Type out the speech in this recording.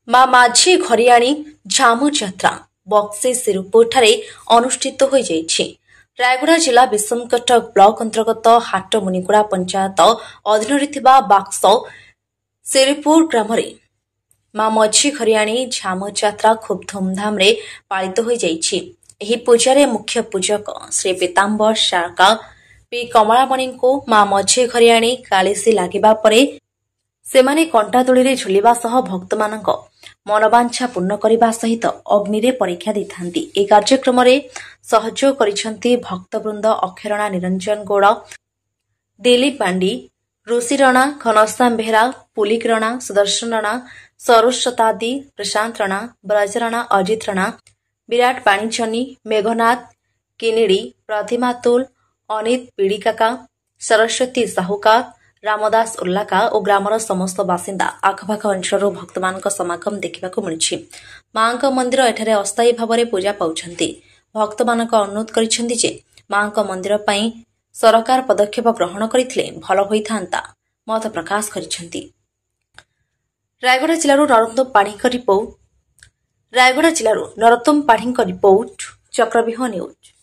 ମା ମାଝୀ ଘରିଆଣୀ ଝାମୁ ଯାତ୍ରା ବକ୍ସି ଶିରପୁରଠାରେ ଅନୁଷ୍ଠିତ ହୋଇଯାଇଛି। ରାୟଗଡ଼ା ଜିଲ୍ଲା ବିଷମକଟକ ବ୍ଲକ ଅନ୍ତର୍ଗତ ହାଟମୁନିଗୁଡ଼ା ପଞ୍ଚାୟତ ଅଧୀନରେ ଥିବା ବାକ୍ସ ଶିରପୁର ଗ୍ରାମରେ ମା ମାଝୀ ଘରିଆଣୀ ଝାମୁ ଯାତ୍ରା ଖୁବ୍ ଧୁମ୍ଧାମ୍ରେ ପାଳିତ ହୋଇଯାଇଛି। ଏହି ପୂଜାରେ ମୁଖ୍ୟ ପୂଜକ ଶ୍ରୀ ପୀତାମ୍ବର ସାରକା ପି କମଳାମଣିଙ୍କୁ ମା ମାଝୀ ଘରିଆଣୀ କାଳିସୀ ଲାଗିବା ପରେ ସେମାନେ କଣ୍ଟାଦୋଳିରେ ଝୁଲିବା ସହ ଭକ୍ତମାନଙ୍କ ମନବାଞ୍ଛା ପୂର୍ଣ୍ଣ କରିବା ସହିତ ଅଗ୍ନିରେ ପରୀକ୍ଷା ଦେଇଥାନ୍ତି। ଏହି କାର୍ଯ୍ୟକ୍ରମରେ ସହଯୋଗ କରିଛନ୍ତି ଭକ୍ତବୃନ୍ଦ ଅକ୍ଷରଣା ନିରଞ୍ଜନ ଗୌଡ଼, ଦିଲ୍ଲୀପ ପାଣ୍ଡି, ଋଷି ରଣା, ଘନଶ୍ୟାମ ବେହେରା, ପୁଲିକ ରଣା, ସୁଦର୍ଶନ ରଣା, ସରୋଜ ଶତାବ୍ଦୀ, ପ୍ରଶାନ୍ତ ରଣା, ବ୍ରଜ ରଣା, ଅଜିତ ରଣା, ବିରାଟ ପାଣିଚନି, ମେଘନାଥ କିନିଡ଼ି, ପ୍ରତିମା ତୁଲ, ଅନିତ ପିଡ଼ିକାକା, ସରସ୍ୱତୀ ସାହୁକା, ରାମଦାସ ଉଲ୍ଲାକା ଓ ଗ୍ରାମର ସମସ୍ତ ବାସିନ୍ଦା ଆଖପାଖ ଅଞ୍ଚଳରୁ ଭକ୍ତମାନଙ୍କ ସମାଗମ ଦେଖିବାକୁ ମିଳିଛି। ମାଙ୍କ ମନ୍ଦିର ଏଠାରେ ଅସ୍ଥାୟୀ ଭାବରେ ପୂଜା ପାଉଛନ୍ତି। ଭକ୍ତମାନଙ୍କ ଅନୁରୋଧ କରିଛନ୍ତି ଯେ ମାଙ୍କ ମନ୍ଦିର ପାଇଁ ସରକାର ପଦକ୍ଷେପ ଗ୍ରହଣ କରିଥିଲେ ଭଲ ହୋଇଥାନ୍ତା ମତ ପ୍ରକାଶ କରିଛନ୍ତି। ରାୟଗଡ଼ା ଜିଲ୍ଲାରୁ ନରୋତ୍ତମ ପାଢ଼ୀଙ୍କ ରିପୋର୍ଟ, ଚକ୍ରବ୍ୟୁହ ନ୍ୟୁଜ୍।